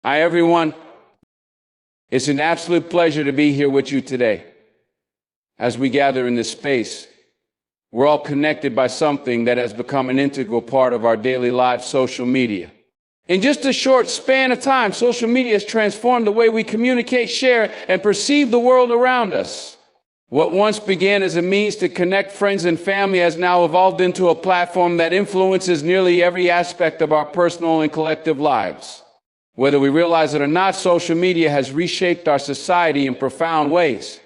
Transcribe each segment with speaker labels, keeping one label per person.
Speaker 1: Hi, everyone. It's an absolute pleasure to be here with you today. As we gather in this space, we're all connected by something that has become an integral part of our daily lives, social media. In just a short span of time, social media has transformed the way we communicate, share, and perceive the world around us. What once began as a means to connect friends and family has now evolved into a platform that influences nearly every aspect of our personal and collective lives. Whether we realize it or not, social media has reshaped our society in profound ways.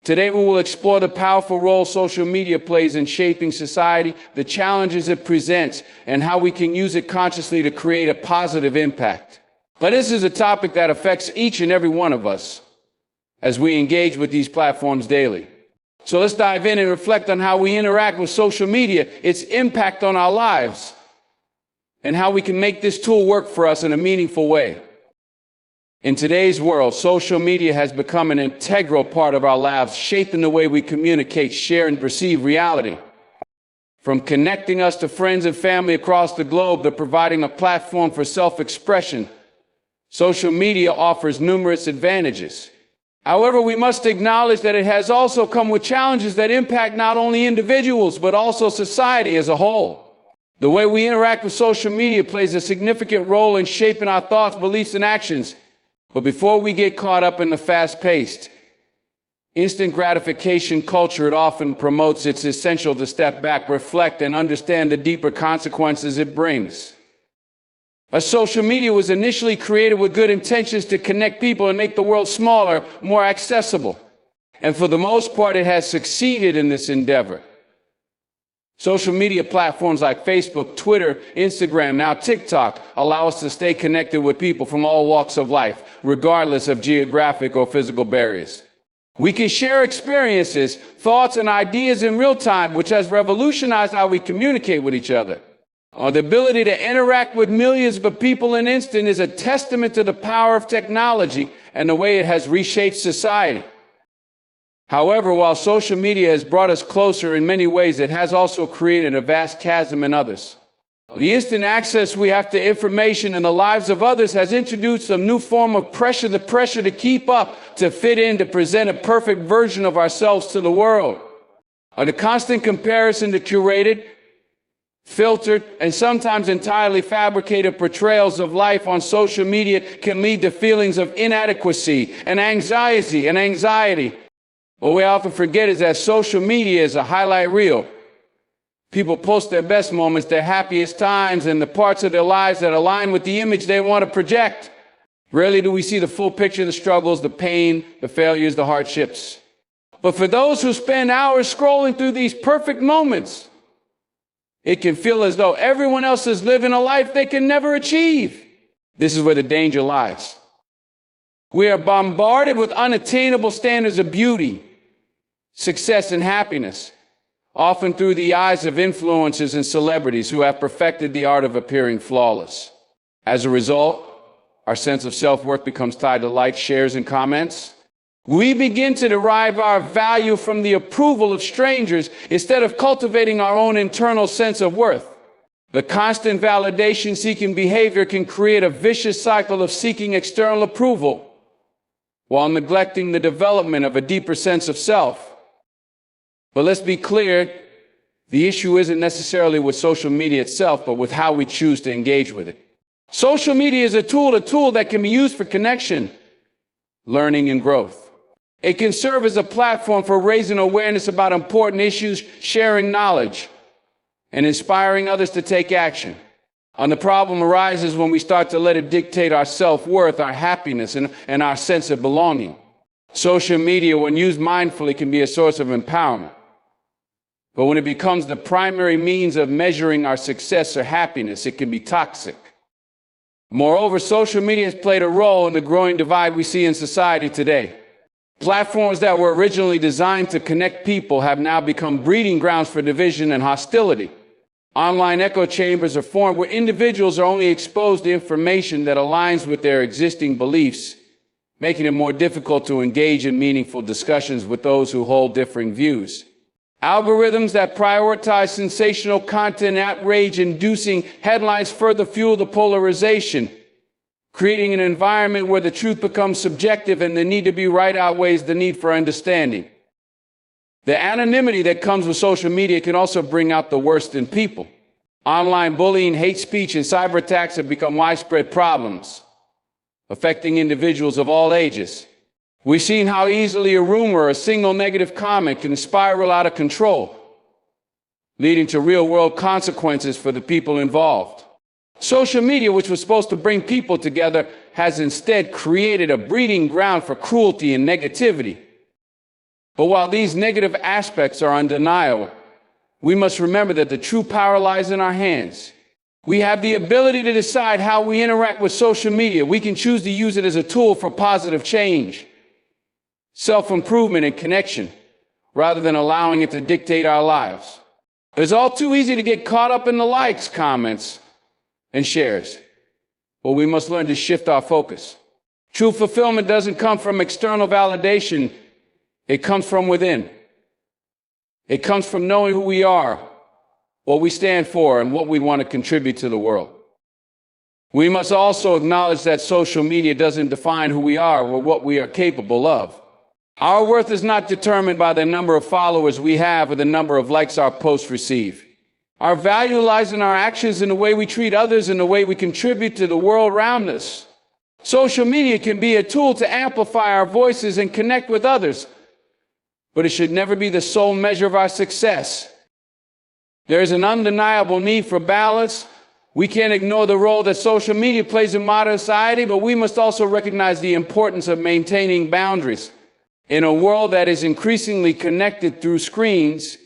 Speaker 1: Today, we will explore the powerful role social media plays in shaping society, the challenges it presents, and how we can use it consciously to create a positive impact. But this is a topic that affects each and every one of us as we engage with these platforms daily. So let's dive in and reflect on how we interact with social media, its impact on our lives, and how we can make this tool work for us in a meaningful way. In today's world, social media has become an integral part of our lives, shaping the way we communicate, share, and perceive reality. From connecting us to friends and family across the globe to providing a platform for self-expression, social media offers numerous advantages. However, we must acknowledge that it has also come with challenges that impact not only individuals, but also society as a whole. The way we interact with social media plays a significant role in shaping our thoughts, beliefs, and actions. But before we get caught up in the fast-paced, instant gratification culture it often promotes, it's essential to step back, reflect, and understand the deeper consequences it brings. As social media was initially created with good intentions to connect people and make the world smaller, more accessible. And for the most part, it has succeeded in this endeavor. Social media platforms like Facebook, Twitter, Instagram, now TikTok allow us to stay connected with people from all walks of life, regardless of geographic or physical barriers. We can share experiences, thoughts, and ideas in real time, which has revolutionized how we communicate with each other. The ability to interact with millions of people in an instant is a testament to the power of technology and the way it has reshaped society. However, while social media has brought us closer in many ways, it has also created a vast chasm in others. The instant access we have to information in the lives of others has introduced a new form of pressure, the pressure to keep up, to fit in, to present a perfect version of ourselves to the world. The constant comparison to curated, filtered, and sometimes entirely fabricated portrayals of life on social media can lead to feelings of inadequacy and anxiety. What we often forget is that social media is a highlight reel. People post their best moments, their happiest times, and the parts of their lives that align with the image they want to project. Rarely do we see the full picture of the struggles, the pain, the failures, the hardships. But for those who spend hours scrolling through these perfect moments, it can feel as though everyone else is living a life they can never achieve. This is where the danger lies. We are bombarded with unattainable standards of beauty, success, and happiness, often through the eyes of influencers and celebrities who have perfected the art of appearing flawless. As a result, our sense of self-worth becomes tied to likes, shares, and comments. We begin to derive our value from the approval of strangers instead of cultivating our own internal sense of worth. The constant validation-seeking behavior can create a vicious cycle of seeking external approval while neglecting the development of a deeper sense of self. But let's be clear, the issue isn't necessarily with social media itself, but with how we choose to engage with it. Social media is a tool that can be used for connection, learning, and growth. It can serve as a platform for raising awareness about important issues, sharing knowledge, and inspiring others to take action. The problem arises when we start to let it dictate our self-worth, our happiness, and our sense of belonging. Social media, when used mindfully, can be a source of empowerment. But when it becomes the primary means of measuring our success or happiness, it can be toxic. Moreover, social media has played a role in the growing divide we see in society today. Platforms that were originally designed to connect people have now become breeding grounds for division and hostility. Online echo chambers are formed where individuals are only exposed to information that aligns with their existing beliefs, making it more difficult to engage in meaningful discussions with those who hold differing views. Algorithms that prioritize sensational content, outrage-inducing headlines further fuel the polarization, creating an environment where the truth becomes subjective and the need to be right outweighs the need for understanding. The anonymity that comes with social media can also bring out the worst in people. Online bullying, hate speech, and cyber attacks have become widespread problems, affecting individuals of all ages. We've seen how easily a rumor or a single negative comment can spiral out of control, leading to real-world consequences for the people involved. Social media, which was supposed to bring people together, has instead created a breeding ground for cruelty and negativity. But while these negative aspects are undeniable, we must remember that the true power lies in our hands. We have the ability to decide how we interact with social media. We can choose to use it as a tool for positive change, self-improvement, and connection, rather than allowing it to dictate our lives. It's all too easy to get caught up in the likes, comments, and shares. But we must learn to shift our focus. True fulfillment doesn't come from external validation. It comes from within. It comes from knowing who we are, what we stand for, and what we want to contribute to the world. We must also acknowledge that social media doesn't define who we are or what we are capable of. Our worth is not determined by the number of followers we have or the number of likes our posts receive. Our value lies in our actions, in the way we treat others, and the way we contribute to the world around us. Social media can be a tool to amplify our voices and connect with others, but it should never be the sole measure of our success. There is an undeniable need for balance. We can't ignore the role that social media plays in modern society, but we must also recognize the importance of maintaining boundaries. In a world that is increasingly connected through screens,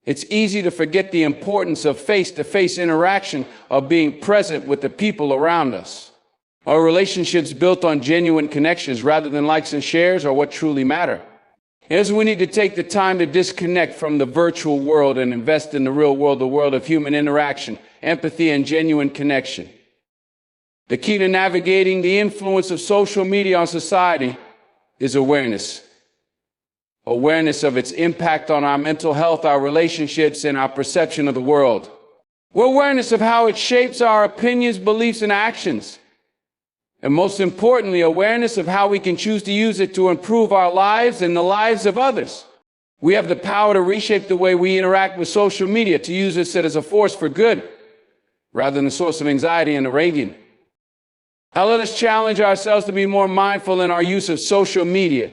Speaker 1: it's easy to forget the importance of face-to-face interaction, of being present with the people around us. Our relationships built on genuine connections rather than likes and shares are what truly matter. As we need to take the time to disconnect from the virtual world and invest in the real world, the world of human interaction, empathy, and genuine connection. The key to navigating the influence of social media on society is awareness. Awareness of its impact on our mental health, our relationships, and our perception of the world. Awareness of how it shapes our opinions, beliefs, and actions. And most importantly, awareness of how we can choose to use it to improve our lives and the lives of others. We have the power to reshape the way we interact with social media, to use it as a force for good, rather than a source of anxiety and raving. Now let us challenge ourselves to be more mindful in our use of social media.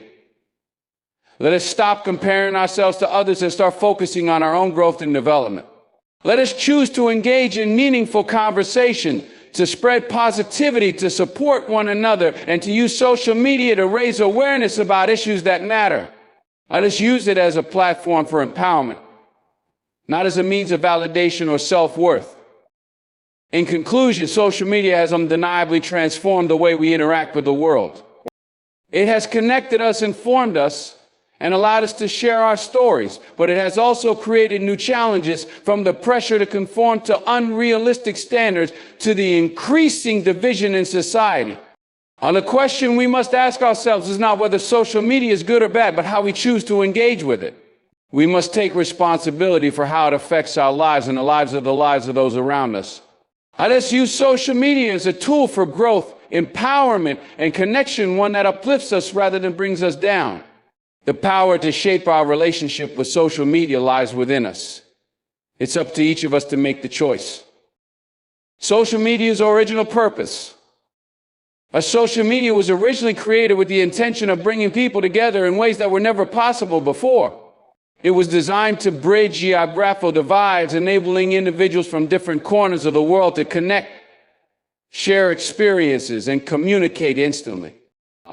Speaker 1: Let us stop comparing ourselves to others and start focusing on our own growth and development. Let us choose to engage in meaningful conversation, to spread positivity, to support one another, and to use social media to raise awareness about issues that matter. Let us use it as a platform for empowerment, not as a means of validation or self-worth. In conclusion, social media has undeniably transformed the way we interact with the world. It has connected us, informed us, and allowed us to share our stories, but it has also created new challenges, from the pressure to conform to unrealistic standards to the increasing division in society. And the question we must ask ourselves is not whether social media is good or bad, but how we choose to engage with it. We must take responsibility for how it affects our lives and the lives of those around us. Let us use social media as a tool for growth, empowerment, and connection, one that uplifts us rather than brings us down. The power to shape our relationship with social media lies within us. It's up to each of us to make the choice. Social media's original purpose. Social media was originally created with the intention of bringing people together in ways that were never possible before. It was designed to bridge geographical divides, enabling individuals from different corners of the world to connect, share experiences, and communicate instantly.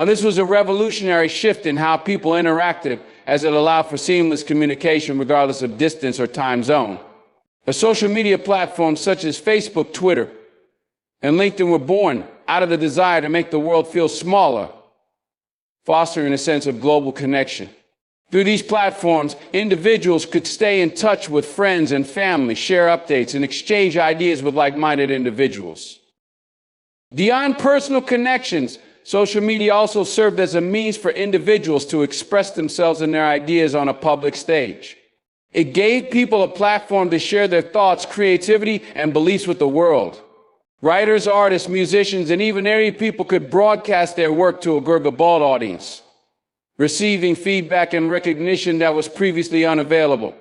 Speaker 1: This was a revolutionary shift in how people interacted, as it allowed for seamless communication regardless of distance or time zone. Social media platforms such as Facebook, Twitter, and LinkedIn were born out of the desire to make the world feel smaller, fostering a sense of global connection. Through these platforms, individuals could stay in touch with friends and family, share updates, and exchange ideas with like-minded individuals. Beyond personal connections, social media also served as a means for individuals to express themselves and their ideas on a public stage. It gave people a platform to share their thoughts, creativity, and beliefs with the world. Writers, artists, musicians, and even every people could broadcast their work to a global audience, receiving feedback and recognition that was previously unavailable.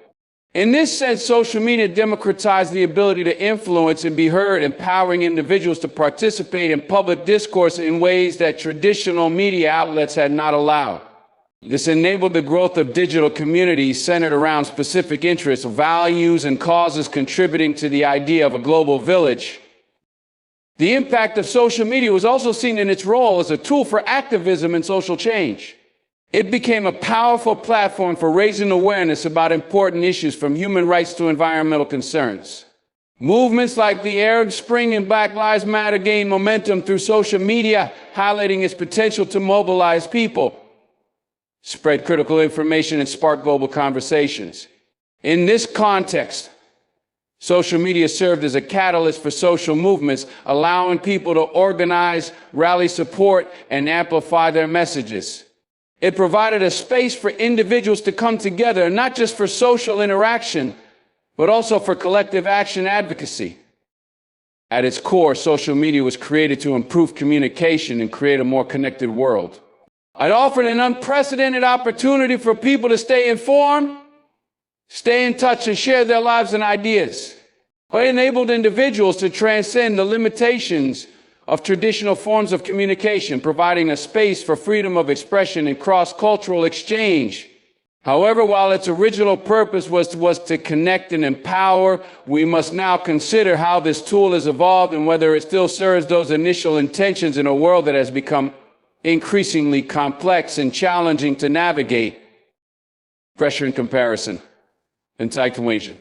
Speaker 1: In this sense, social media democratized the ability to influence and be heard, empowering individuals to participate in public discourse in ways that traditional media outlets had not allowed. This enabled the growth of digital communities centered around specific interests, values, and causes, contributing to the idea of a global village. The impact of social media was also seen in its role as a tool for activism and social change. It became a powerful platform for raising awareness about important issues from human rights to environmental concerns. Movements like the Arab Spring and Black Lives Matter gained momentum through social media, highlighting its potential to mobilize people, spread critical information, and spark global conversations. In this context, social media served as a catalyst for social movements, allowing people to organize, rally support, and amplify their messages. It provided a space for individuals to come together, not just for social interaction, but also for collective action advocacy. At its core, social media was created to improve communication and create a more connected world. It offered an unprecedented opportunity for people to stay informed, stay in touch, and share their lives and ideas. It enabled individuals to transcend the limitations of traditional forms of communication, providing a space for freedom of expression and cross-cultural exchange. However, while its original purpose was to connect and empower, we must now consider how this tool has evolved and whether it still serves those initial intentions in a world that has become increasingly complex and challenging to navigate. Pressure and comparison, entitlement.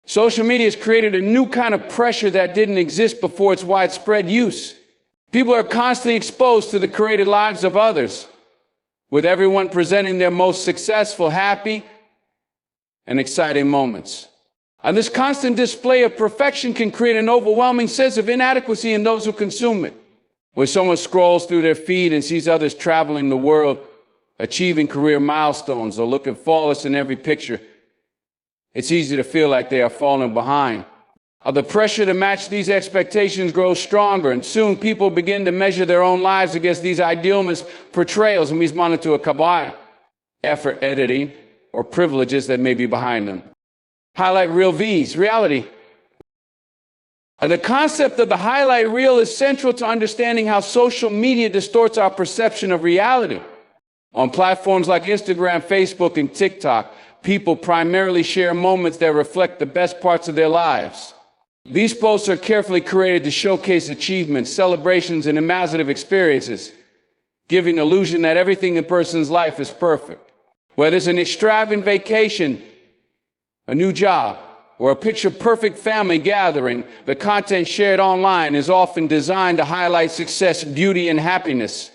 Speaker 1: Social media has created a new kind of pressure that didn't exist before its widespread use. People are constantly exposed to the created lives of others, with everyone presenting their most successful, happy, and exciting moments. And this constant display of perfection can create an overwhelming sense of inadequacy in those who consume it. When someone scrolls through their feed and sees others traveling the world, achieving career milestones, or looking flawless in every picture, it's easy to feel like they are falling behind. The pressure to match these expectations grows stronger, and soon people begin to measure their own lives against these idealist portrayals and respond to a kabaya, effort, editing, or privileges that may be behind them. Highlight reel vs. reality. The concept of the highlight reel is central to understanding how social media distorts our perception of reality. On platforms like Instagram, Facebook, and TikTok, people primarily share moments that reflect the best parts of their lives. These posts are carefully created to showcase achievements, celebrations, and imaginative experiences, giving the illusion that everything in a person's life is perfect. Whether it's an extravagant vacation, a new job, or a picture-perfect family gathering, the content shared online is often designed to highlight success, beauty, and happiness.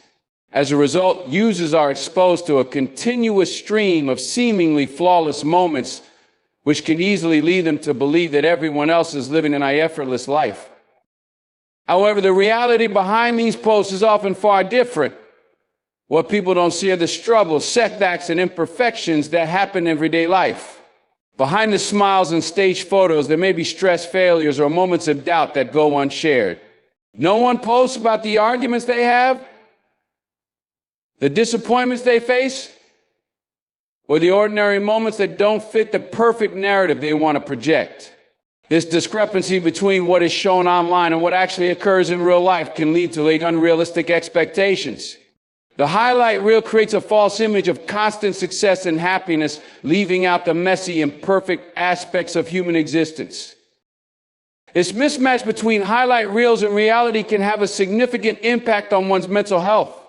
Speaker 1: As a result, users are exposed to a continuous stream of seemingly flawless moments, which can easily lead them to believe that everyone else is living an effortless life. However, the reality behind these posts is often far different. What people don't see are the struggles, setbacks, and imperfections that happen in everyday life. Behind the smiles and staged photos, there may be stress, failures, or moments of doubt that go unshared. No one posts about the arguments they have, the disappointments they face, or the ordinary moments that don't fit the perfect narrative they want to project. This discrepancy between what is shown online and what actually occurs in real life can lead to unrealistic expectations. The highlight reel creates a false image of constant success and happiness, leaving out the messy, imperfect aspects of human existence. This mismatch between highlight reels and reality can have a significant impact on one's mental health.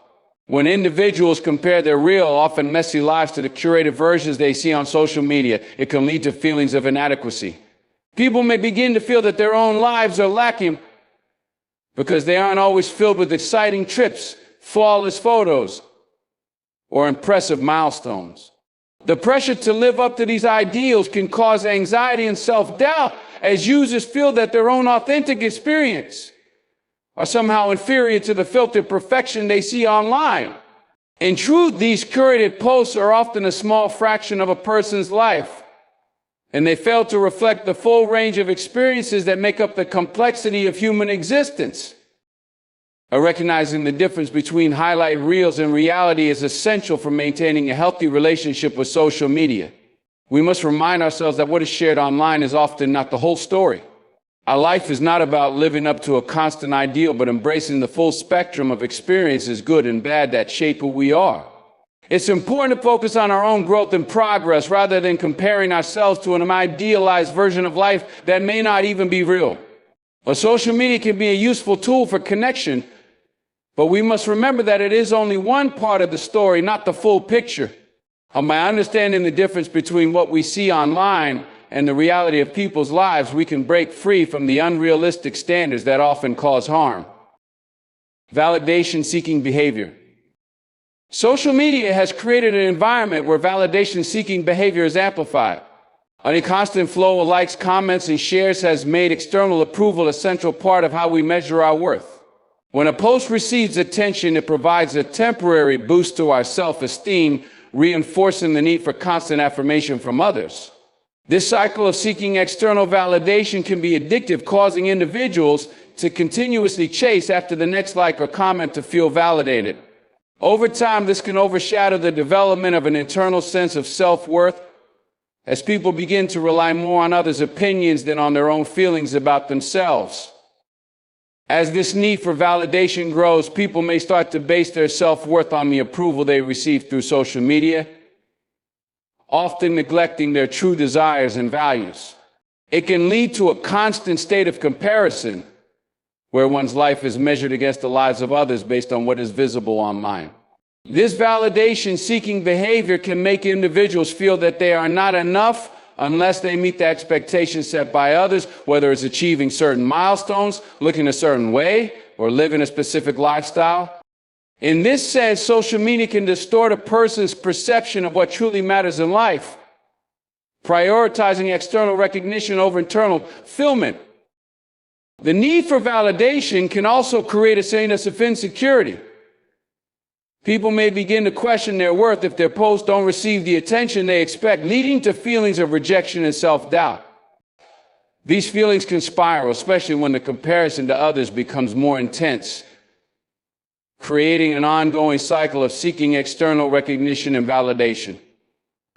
Speaker 1: When individuals compare their real, often messy lives to the curated versions they see on social media, it can lead to feelings of inadequacy. People may begin to feel that their own lives are lacking because they aren't always filled with exciting trips, flawless photos, or impressive milestones. The pressure to live up to these ideals can cause anxiety and self-doubt as users feel that their own authentic experience are somehow inferior to the filtered perfection they see online. In truth, these curated posts are often a small fraction of a person's life, and they fail to reflect the full range of experiences that make up the complexity of human existence. Recognizing the difference between highlight reels and reality is essential for maintaining a healthy relationship with social media. We must remind ourselves that what is shared online is often not the whole story. Our life is not about living up to a constant ideal, but embracing the full spectrum of experiences, good and bad, that shape who we are. It's important to focus on our own growth and progress rather than comparing ourselves to an idealized version of life that may not even be real. Well, social media can be a useful tool for connection, but we must remember that it is only one part of the story, not the full picture. By understanding the difference between what we see online and the reality of people's lives, we can break free from the unrealistic standards that often cause harm. Validation-seeking behavior. Social media has created an environment where validation-seeking behavior is amplified. A constant flow of likes, comments, and shares has made external approval a central part of how we measure our worth. When a post receives attention, it provides a temporary boost to our self-esteem, reinforcing the need for constant affirmation from others. This cycle of seeking external validation can be addictive, causing individuals to continuously chase after the next like or comment to feel validated. Over time, this can overshadow the development of an internal sense of self-worth, as people begin to rely more on others' opinions than on their own feelings about themselves. As this need for validation grows, people may start to base their self-worth on the approval they receive through social media, often neglecting their true desires and values. It can lead to a constant state of comparison, where one's life is measured against the lives of others based on what is visible online. This validation-seeking behavior can make individuals feel that they are not enough unless they meet the expectations set by others, whether it's achieving certain milestones, looking a certain way, or living a specific lifestyle. In this sense, social media can distort a person's perception of what truly matters in life, prioritizing external recognition over internal fulfillment. The need for validation can also create a sense of insecurity. People may begin to question their worth if their posts don't receive the attention they expect, leading to feelings of rejection and self-doubt. These feelings can spiral, especially when the comparison to others becomes more intense, creating an ongoing cycle of seeking external recognition and validation.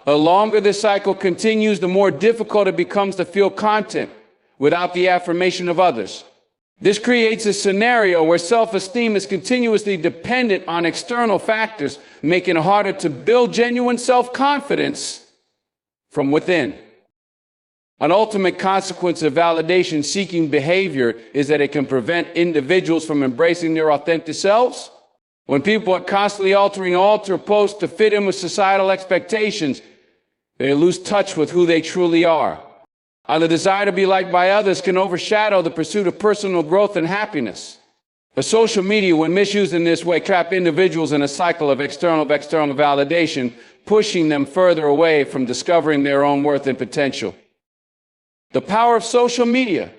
Speaker 1: The longer this cycle continues, the more difficult it becomes to feel content without the affirmation of others. This creates a scenario where self-esteem is continuously dependent on external factors, making it harder to build genuine self-confidence from within. An ultimate consequence of validation-seeking behavior is that it can prevent individuals from embracing their authentic selves. When people are constantly alter posts to fit in with societal expectations, they lose touch with who they truly are. The desire to be liked by others can overshadow the pursuit of personal growth and happiness. But social media, when misused in this way, trap individuals in a cycle of external validation, pushing them further away from discovering their own worth and potential. The power of social media.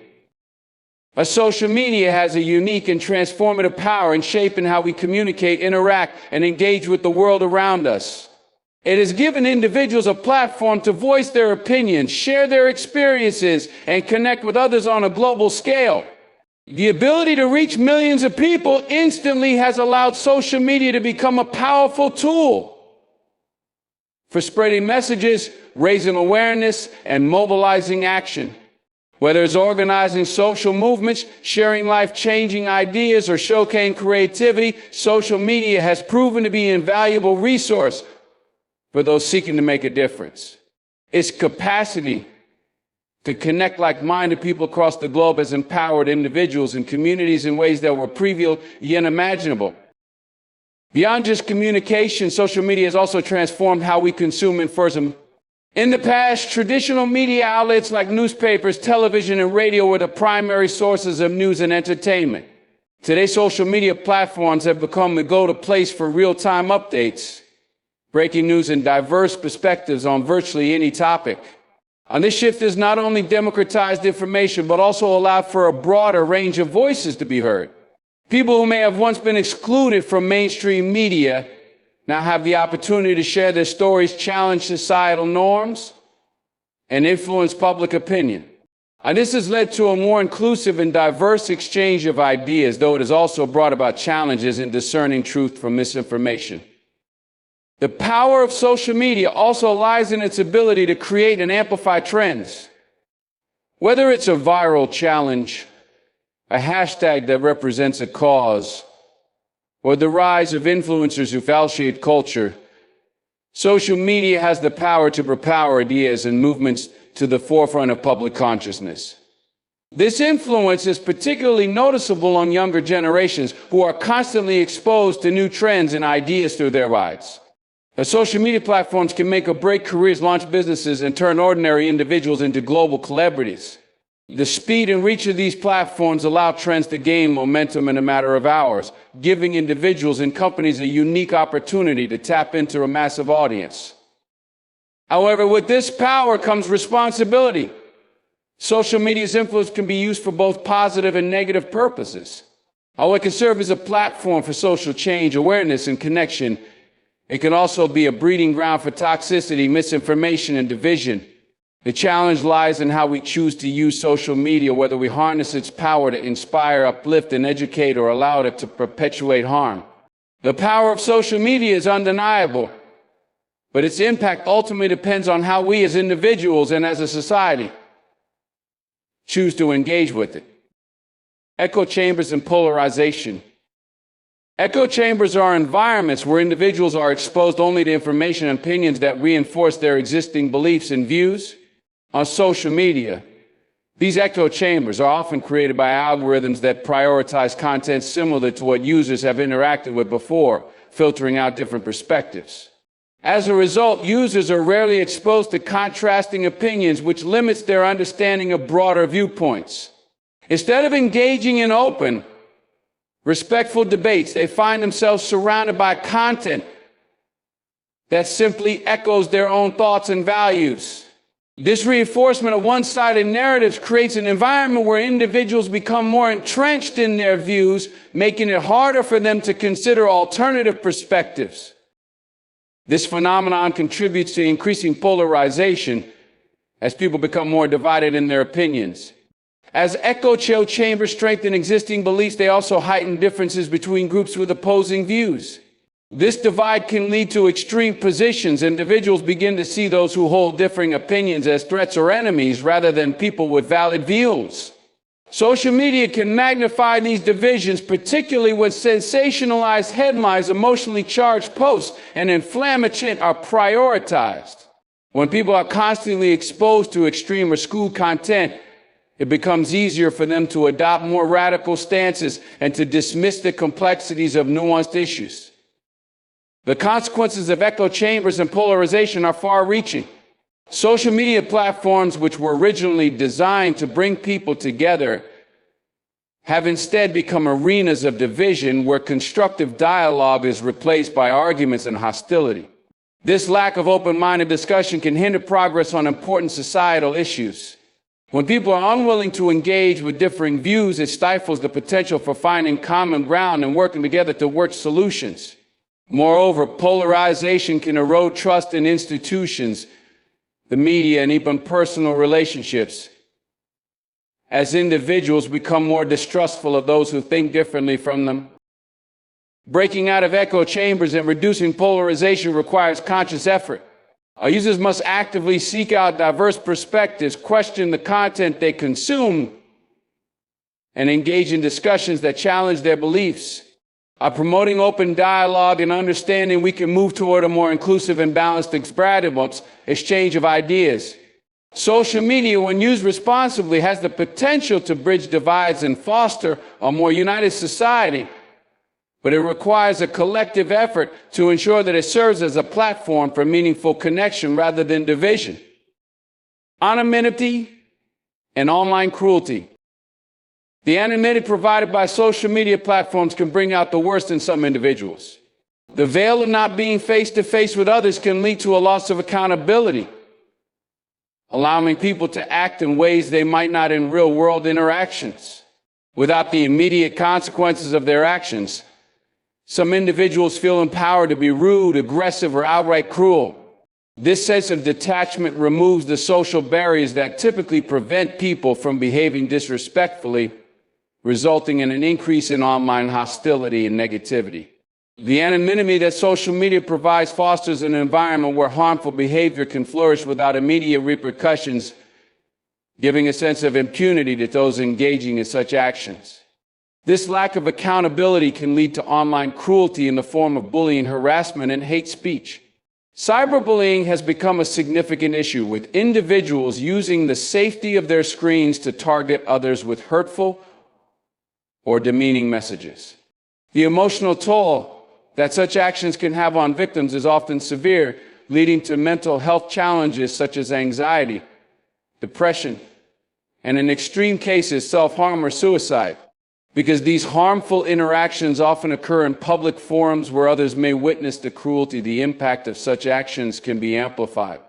Speaker 1: Social media has a unique and transformative power in shaping how we communicate, interact, and engage with the world around us. It has given individuals a platform to voice their opinions, share their experiences, and connect with others on a global scale. The ability to reach millions of people instantly has allowed social media to become a powerful tool for spreading messages, raising awareness, and mobilizing action. Whether it's organizing social movements, sharing life-changing ideas, or showcasing creativity, social media has proven to be an invaluable resource for those seeking to make a difference. Its capacity to connect like-minded people across the globe has empowered individuals and communities in ways that were previously unimaginable. Beyond just communication, social media has also transformed how we consume information. In the past, traditional media outlets like newspapers, television, and radio were the primary sources of news and entertainment. Today, social media platforms have become the go-to place for real-time updates, breaking news, and diverse perspectives on virtually any topic. This shift has not only democratized information, but also allowed for a broader range of voices to be heard. People who may have once been excluded from mainstream media now have the opportunity to share their stories, challenge societal norms, and influence public opinion. And this has led to a more inclusive and diverse exchange of ideas, though it has also brought about challenges in discerning truth from misinformation. The power of social media also lies in its ability to create and amplify trends. Whether it's a viral challenge, a hashtag that represents a cause, or the rise of influencers who falsifiate culture, social media has the power to propel ideas and movements to the forefront of public consciousness. This influence is particularly noticeable on younger generations who are constantly exposed to new trends and ideas through their lives. Social media platforms can make or break careers, launch businesses, and turn ordinary individuals into global celebrities. The speed and reach of these platforms allow trends to gain momentum in a matter of hours, giving individuals and companies a unique opportunity to tap into a massive audience. However, with this power comes responsibility. Social media's influence can be used for both positive and negative purposes. While it can serve as a platform for social change, awareness, and connection, it can also be a breeding ground for toxicity, misinformation, and division. The challenge lies in how we choose to use social media, whether we harness its power to inspire, uplift, and educate, or allow it to perpetuate harm. The power of social media is undeniable, but its impact ultimately depends on how we as individuals and as a society choose to engage with it. Echo chambers and polarization. Echo chambers are environments where individuals are exposed only to information and opinions that reinforce their existing beliefs and views. On social media, these echo chambers are often created by algorithms that prioritize content similar to what users have interacted with before, filtering out different perspectives. As a result, users are rarely exposed to contrasting opinions, which limits their understanding of broader viewpoints. Instead of engaging in open, respectful debates, they find themselves surrounded by content that simply echoes their own thoughts and values. This reinforcement of one-sided narratives creates an environment where individuals become more entrenched in their views, making it harder for them to consider alternative perspectives. This phenomenon contributes to increasing polarization as people become more divided in their opinions. As echo chambers strengthen existing beliefs, they also heighten differences between groups with opposing views. This divide can lead to extreme positions. Individuals begin to see those who hold differing opinions as threats or enemies rather than people with valid views. Social media can magnify these divisions, particularly when sensationalized headlines, emotionally charged posts, and inflammation are prioritized. When people are constantly exposed to extreme or skewed content, it becomes easier for them to adopt more radical stances and to dismiss the complexities of nuanced issues. The consequences of echo chambers and polarization are far-reaching. Social media platforms, which were originally designed to bring people together, have instead become arenas of division where constructive dialogue is replaced by arguments and hostility. This lack of open-minded discussion can hinder progress on important societal issues. When people are unwilling to engage with differing views, it stifles the potential for finding common ground and working together towards solutions. Moreover, polarization can erode trust in institutions, the media, and even personal relationships. As individuals become more distrustful of those who think differently from them. Breaking out of echo chambers and reducing polarization requires conscious effort. Our users must actively seek out diverse perspectives, question the content they consume, and engage in discussions that challenge their beliefs. By promoting open dialogue and understanding, we can move toward a more inclusive and balanced exchange of ideas. Social media, when used responsibly, has the potential to bridge divides and foster a more united society, but it requires a collective effort to ensure that it serves as a platform for meaningful connection rather than division. Anonymity and online cruelty. The anonymity provided by social media platforms can bring out the worst in some individuals. The veil of not being face-to-face with others can lead to a loss of accountability, allowing people to act in ways they might not in real-world interactions. Without the immediate consequences of their actions, some individuals feel empowered to be rude, aggressive, or outright cruel. This sense of detachment removes the social barriers that typically prevent people from behaving disrespectfully, resulting in an increase in online hostility and negativity. The anonymity that social media provides fosters an environment where harmful behavior can flourish without immediate repercussions, giving a sense of impunity to those engaging in such actions. This lack of accountability can lead to online cruelty in the form of bullying, harassment, and hate speech. Cyberbullying has become a significant issue, with individuals using the safety of their screens to target others with hurtful or demeaning messages. The emotional toll that such actions can have on victims is often severe, leading to mental health challenges such as anxiety, depression, and in extreme cases, self-harm or suicide. Because these harmful interactions often occur in public forums where others may witness the cruelty, the impact of such actions can be amplified.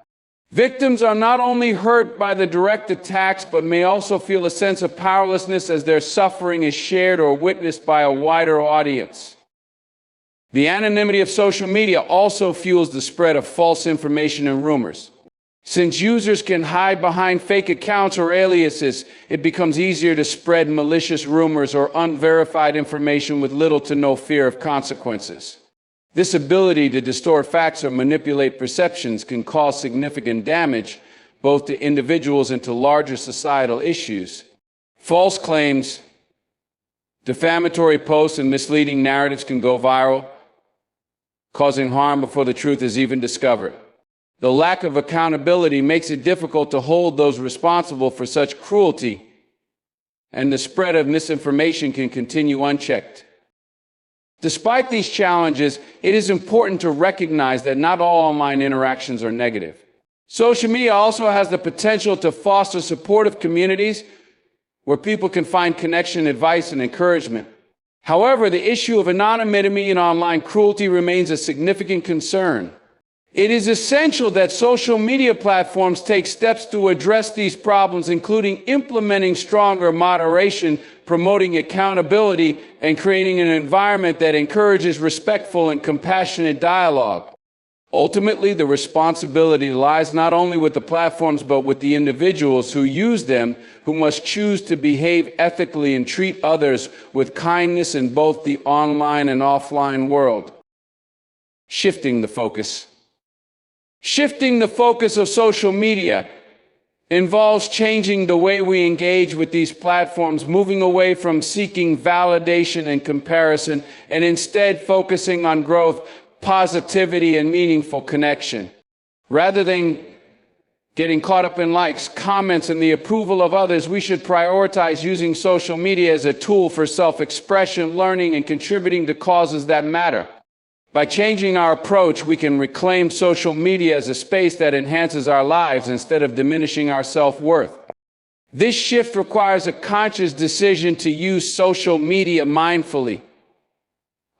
Speaker 1: Victims are not only hurt by the direct attacks, but may also feel a sense of powerlessness as their suffering is shared or witnessed by a wider audience. The anonymity of social media also fuels the spread of false information and rumors. Since users can hide behind fake accounts or aliases, it becomes easier to spread malicious rumors or unverified information with little to no fear of consequences. This ability to distort facts or manipulate perceptions can cause significant damage, both to individuals and to larger societal issues. False claims, defamatory posts, and misleading narratives can go viral, causing harm before the truth is even discovered. The lack of accountability makes it difficult to hold those responsible for such cruelty, and the spread of misinformation can continue unchecked. Despite these challenges, it is important to recognize that not all online interactions are negative. Social media also has the potential to foster supportive communities where people can find connection, advice, and encouragement. However, the issue of anonymity and online cruelty remains a significant concern. It is essential that social media platforms take steps to address these problems, including implementing stronger moderation, promoting accountability, and creating an environment that encourages respectful and compassionate dialogue. Ultimately, the responsibility lies not only with the platforms, but with the individuals who use them, who must choose to behave ethically and treat others with kindness in both the online and offline world. Shifting the focus. Shifting the focus of social media involves changing the way we engage with these platforms, moving away from seeking validation and comparison, and instead focusing on growth, positivity, and meaningful connection. Rather than getting caught up in likes, comments, and the approval of others, we should prioritize using social media as a tool for self-expression, learning, and contributing to causes that matter. By changing our approach, we can reclaim social media as a space that enhances our lives instead of diminishing our self-worth. This shift requires a conscious decision to use social media mindfully,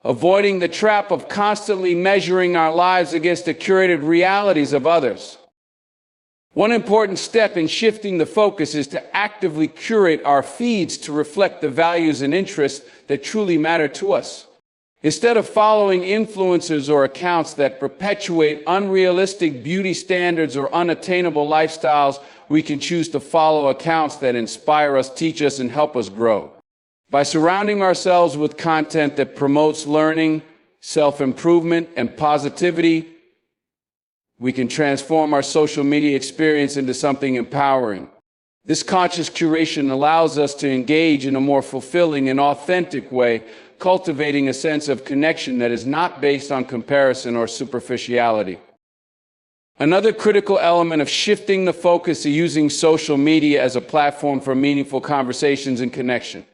Speaker 1: avoiding the trap of constantly measuring our lives against the curated realities of others. One important step in shifting the focus is to actively curate our feeds to reflect the values and interests that truly matter to us. Instead of following influencers or accounts that perpetuate unrealistic beauty standards or unattainable lifestyles, we can choose to follow accounts that inspire us, teach us, and help us grow. By surrounding ourselves with content that promotes learning, self-improvement, and positivity, we can transform our social media experience into something empowering. This conscious curation allows us to engage in a more fulfilling and authentic way, cultivating a sense of connection that is not based on comparison or superficiality. Another critical element of shifting the focus is using social media as a platform for meaningful conversations and connection.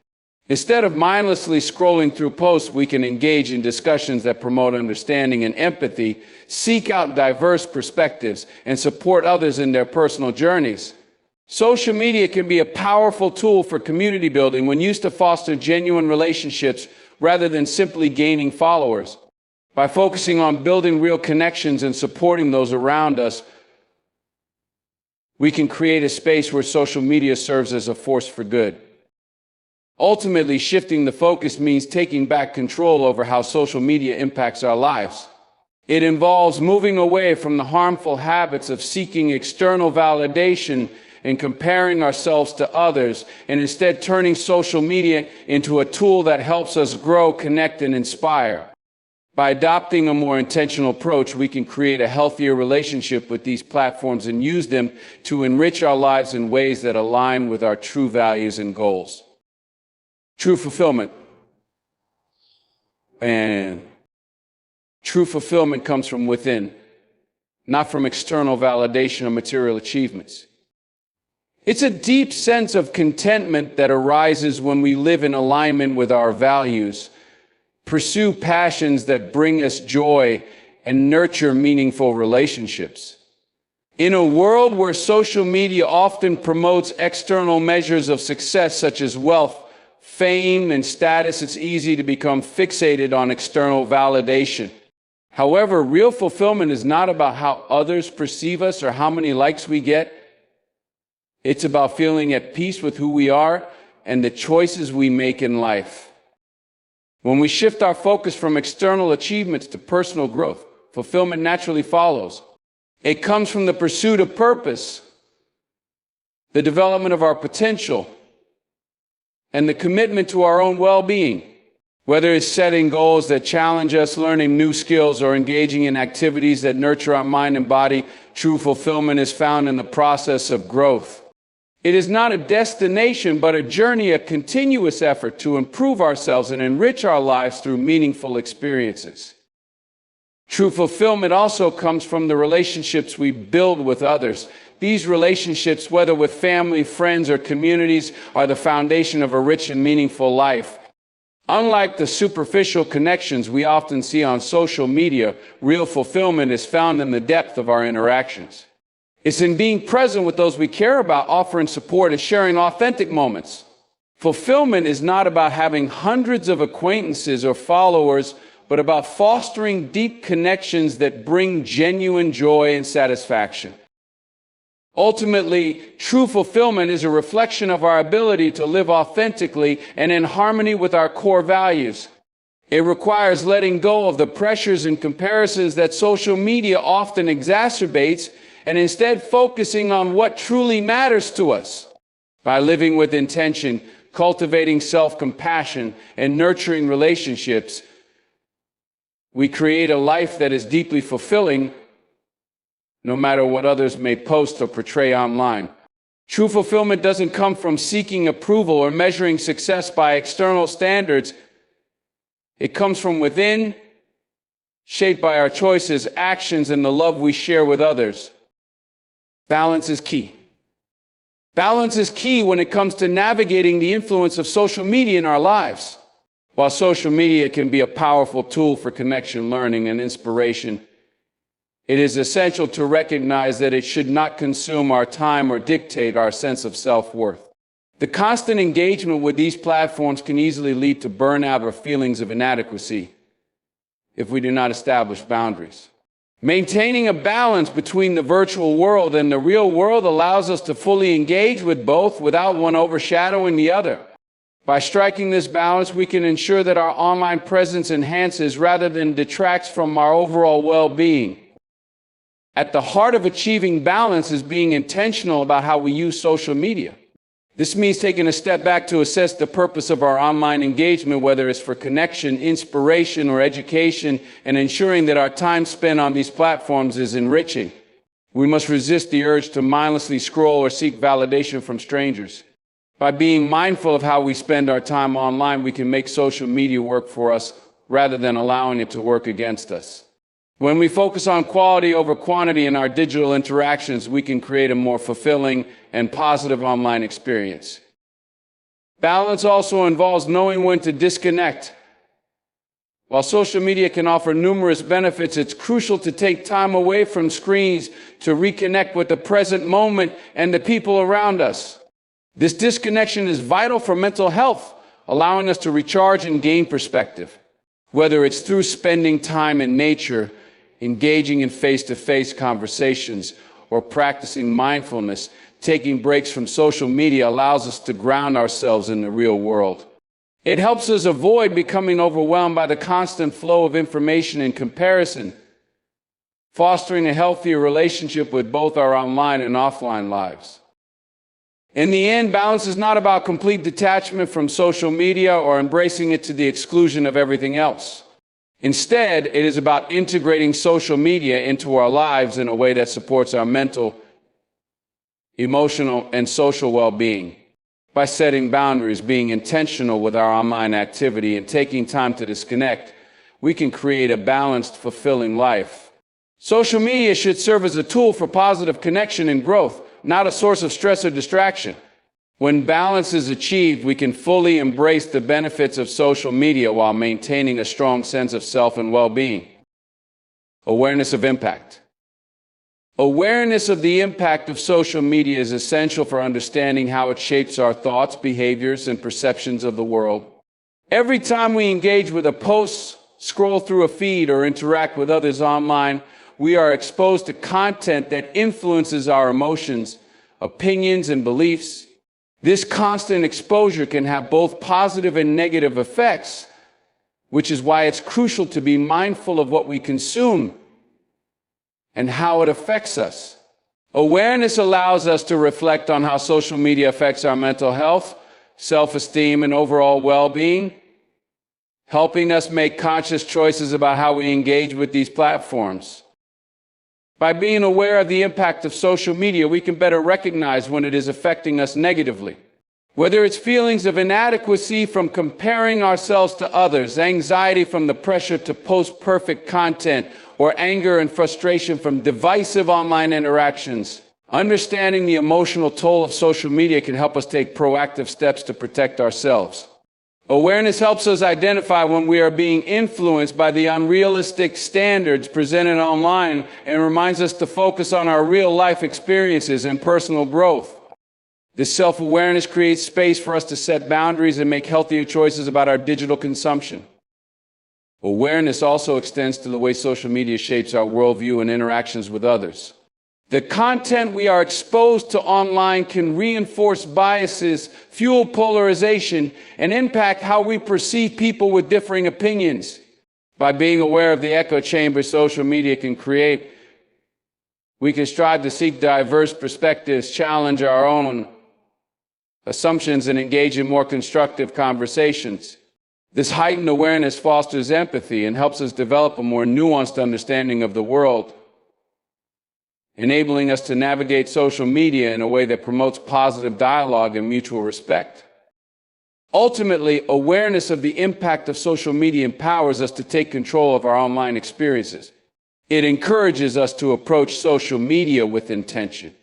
Speaker 1: Instead of mindlessly scrolling through posts, we can engage in discussions that promote understanding and empathy, seek out diverse perspectives, and support others in their personal journeys. Social media can be a powerful tool for community building when used to foster genuine relationships rather than simply gaining followers. By focusing on building real connections and supporting those around us, we can create a space where social media serves as a force for good. Ultimately, shifting the focus means taking back control over how social media impacts our lives. It involves moving away from the harmful habits of seeking external validation and comparing ourselves to others, and instead turning social media into a tool that helps us grow, connect, and inspire. By adopting a more intentional approach, we can create a healthier relationship with these platforms and use them to enrich our lives in ways that align with our true values and goals. True fulfillment. And true fulfillment comes from within, not from external validation or material achievements. It's a deep sense of contentment that arises when we live in alignment with our values, pursue passions that bring us joy, and nurture meaningful relationships. In a world where social media often promotes external measures of success such as wealth, fame, and status, it's easy to become fixated on external validation. However, real fulfillment is not about how others perceive us or how many likes we get. It's about feeling at peace with who we are and the choices we make in life. When we shift our focus from external achievements to personal growth, fulfillment naturally follows. It comes from the pursuit of purpose, the development of our potential, and the commitment to our own well-being. Whether it's setting goals that challenge us, learning new skills, or engaging in activities that nurture our mind and body, true fulfillment is found in the process of growth. It is not a destination, but a journey, a continuous effort to improve ourselves and enrich our lives through meaningful experiences. True fulfillment also comes from the relationships we build with others. These relationships, whether with family, friends, or communities, are the foundation of a rich and meaningful life. Unlike the superficial connections we often see on social media, real fulfillment is found in the depth of our interactions. It's in being present with those we care about, offering support, and sharing authentic moments. Fulfillment is not about having hundreds of acquaintances or followers, but about fostering deep connections that bring genuine joy and satisfaction. Ultimately, true fulfillment is a reflection of our ability to live authentically and in harmony with our core values. It requires letting go of the pressures and comparisons that social media often exacerbates, and instead focusing on what truly matters to us. By living with intention, cultivating self-compassion, and nurturing relationships, we create a life that is deeply fulfilling, no matter what others may post or portray online. True fulfillment doesn't come from seeking approval or measuring success by external standards. It comes from within, shaped by our choices, actions, and the love we share with others. Balance is key. Balance is key when it comes to navigating the influence of social media in our lives. While social media can be a powerful tool for connection, learning, and inspiration, it is essential to recognize that it should not consume our time or dictate our sense of self-worth. The constant engagement with these platforms can easily lead to burnout or feelings of inadequacy if we do not establish boundaries. Maintaining a balance between the virtual world and the real world allows us to fully engage with both without one overshadowing the other. By striking this balance, we can ensure that our online presence enhances rather than detracts from our overall well-being. At the heart of achieving balance is being intentional about how we use social media. This means taking a step back to assess the purpose of our online engagement, whether it's for connection, inspiration, or education, and ensuring that our time spent on these platforms is enriching. We must resist the urge to mindlessly scroll or seek validation from strangers. By being mindful of how we spend our time online, we can make social media work for us rather than allowing it to work against us. When we focus on quality over quantity in our digital interactions, we can create a more fulfilling and positive online experience. Balance also involves knowing when to disconnect. While social media can offer numerous benefits, it's crucial to take time away from screens to reconnect with the present moment and the people around us. This disconnection is vital for mental health, allowing us to recharge and gain perspective. Whether it's through spending time in nature, engaging in face-to-face conversations, or practicing mindfulness, taking breaks from social media allows us to ground ourselves in the real world. It helps us avoid becoming overwhelmed by the constant flow of information and comparison, fostering a healthier relationship with both our online and offline lives. In the end, balance is not about complete detachment from social media or embracing it to the exclusion of everything else. Instead, it is about integrating social media into our lives in a way that supports our mental, emotional, and social well-being. By setting boundaries, being intentional with our online activity, and taking time to disconnect, we can create a balanced, fulfilling life. Social media should serve as a tool for positive connection and growth, not a source of stress or distraction. When balance is achieved, we can fully embrace the benefits of social media while maintaining a strong sense of self and well-being. Awareness of impact. Awareness of the impact of social media is essential for understanding how it shapes our thoughts, behaviors, and perceptions of the world. Every time we engage with a post, scroll through a feed, or interact with others online, we are exposed to content that influences our emotions, opinions, and beliefs. This constant exposure can have both positive and negative effects, which is why it's crucial to be mindful of what we consume and how it affects us. Awareness allows us to reflect on how social media affects our mental health, self-esteem, and overall well-being, helping us make conscious choices about how we engage with these platforms. By being aware of the impact of social media, we can better recognize when it is affecting us negatively. Whether it's feelings of inadequacy from comparing ourselves to others, anxiety from the pressure to post perfect content, or anger and frustration from divisive online interactions, understanding the emotional toll of social media can help us take proactive steps to protect ourselves. Awareness helps us identify when we are being influenced by the unrealistic standards presented online and reminds us to focus on our real-life experiences and personal growth. This self-awareness creates space for us to set boundaries and make healthier choices about our digital consumption. Awareness also extends to the way social media shapes our worldview and interactions with others. The content we are exposed to online can reinforce biases, fuel polarization, and impact how we perceive people with differing opinions. By being aware of the echo chamber social media can create, we can strive to seek diverse perspectives, challenge our own assumptions, and engage in more constructive conversations. This heightened awareness fosters empathy and helps us develop a more nuanced understanding of the world, enabling us to navigate social media in a way that promotes positive dialogue and mutual respect. Ultimately, awareness of the impact of social media empowers us to take control of our online experiences. It encourages us to approach social media with intention,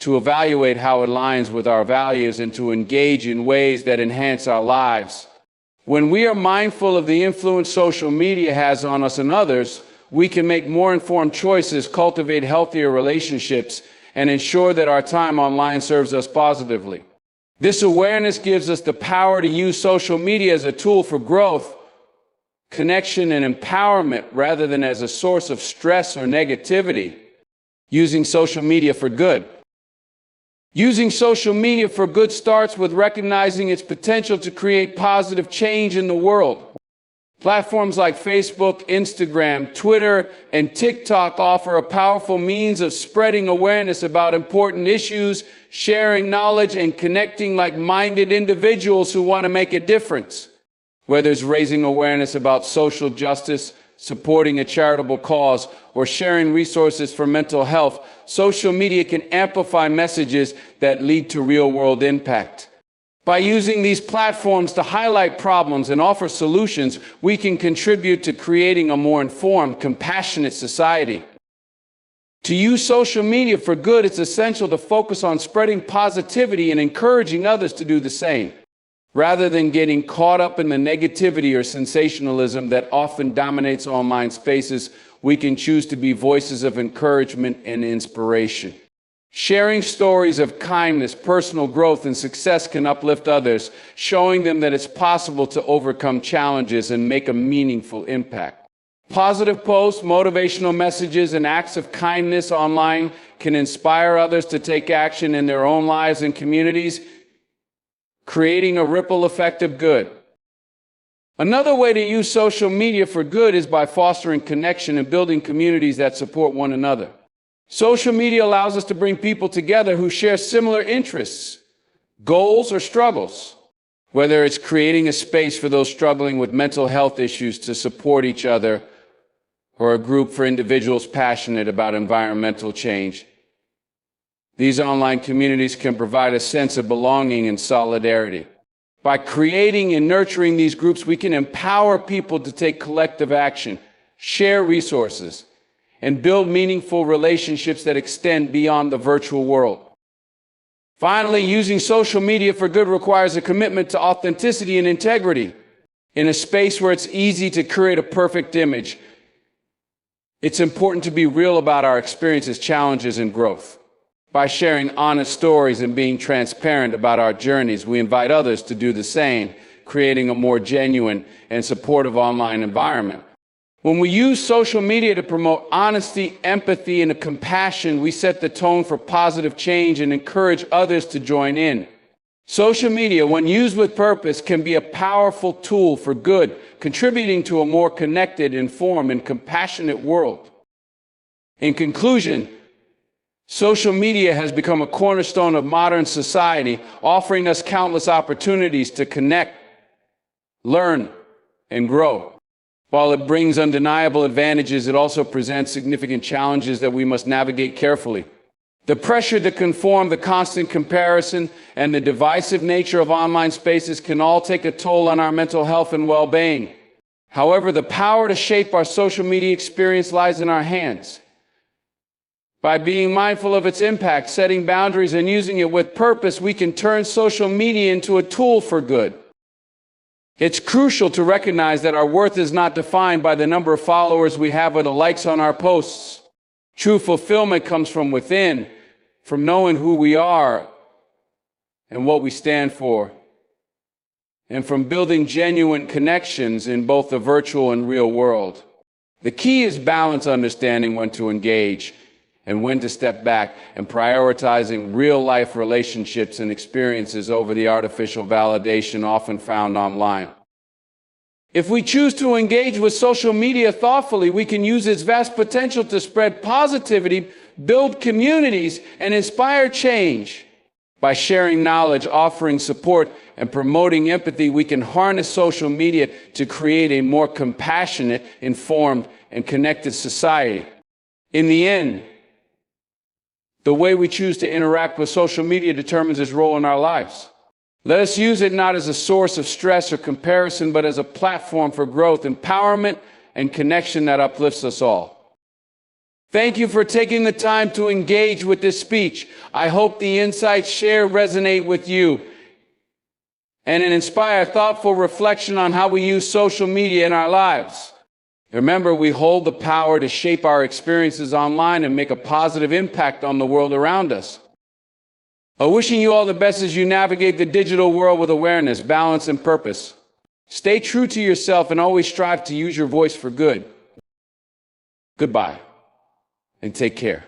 Speaker 1: to evaluate how it aligns with our values, and to engage in ways that enhance our lives. When we are mindful of the influence social media has on us and others, we can make more informed choices, cultivate healthier relationships, and ensure that our time online serves us positively. This awareness gives us the power to use social media as a tool for growth, connection, and empowerment rather than as a source of stress or negativity. Using social media for good. Using social media for good starts with recognizing its potential to create positive change in the world. Platforms like Facebook, Instagram, Twitter, and TikTok offer a powerful means of spreading awareness about important issues, sharing knowledge, and connecting like-minded individuals who want to make a difference. Whether it's raising awareness about social justice, supporting a charitable cause, or sharing resources for mental health, social media can amplify messages that lead to real-world impact. By using these platforms to highlight problems and offer solutions, we can contribute to creating a more informed, compassionate society. To use social media for good, it's essential to focus on spreading positivity and encouraging others to do the same. Rather than getting caught up in the negativity or sensationalism that often dominates online spaces, we can choose to be voices of encouragement and inspiration. Sharing stories of kindness, personal growth, and success can uplift others, showing them that it's possible to overcome challenges and make a meaningful impact. Positive posts, motivational messages, and acts of kindness online can inspire others to take action in their own lives and communities, creating a ripple effect of good. Another way to use social media for good is by fostering connection and building communities that support one another. Social media allows us to bring people together who share similar interests, goals, or struggles. Whether it's creating a space for those struggling with mental health issues to support each other, or a group for individuals passionate about environmental change. These online communities can provide a sense of belonging and solidarity. By creating and nurturing these groups, we can empower people to take collective action, share resources, and build meaningful relationships that extend beyond the virtual world. Finally, using social media for good requires a commitment to authenticity and integrity. In a space where it's easy to create a perfect image, it's important to be real about our experiences, challenges, and growth. By sharing honest stories and being transparent about our journeys, we invite others to do the same, creating a more genuine and supportive online environment. When we use social media to promote honesty, empathy, and compassion, we set the tone for positive change and encourage others to join in. Social media, when used with purpose, can be a powerful tool for good, contributing to a more connected, informed, and compassionate world. In conclusion, social media has become a cornerstone of modern society, offering us countless opportunities to connect, learn, and grow. While it brings undeniable advantages, it also presents significant challenges that we must navigate carefully. The pressure to conform, the constant comparison, and the divisive nature of online spaces can all take a toll on our mental health and well-being. However, the power to shape our social media experience lies in our hands. By being mindful of its impact, setting boundaries, and using it with purpose, we can turn social media into a tool for good. It's crucial to recognize that our worth is not defined by the number of followers we have or the likes on our posts. True fulfillment comes from within, from knowing who we are and what we stand for, and from building genuine connections in both the virtual and real world. The key is balance, understanding when to engage and when to step back, and prioritizing real-life relationships and experiences over the artificial validation often found online. If we choose to engage with social media thoughtfully, we can use its vast potential to spread positivity, build communities, and inspire change. By sharing knowledge, offering support, and promoting empathy, we can harness social media to create a more compassionate, informed, and connected society. In the end, the way we choose to interact with social media determines its role in our lives. Let us use it not as a source of stress or comparison, but as a platform for growth, empowerment, and connection that uplifts us all. Thank you for taking the time to engage with this speech. I hope the insights shared resonate with you and inspire thoughtful reflection on how we use social media in our lives. Remember, we hold the power to shape our experiences online and make a positive impact on the world around us. Wishing you all the best as you navigate the digital world with awareness, balance, and purpose. Stay true to yourself and always strive to use your voice for good. Goodbye, and take care.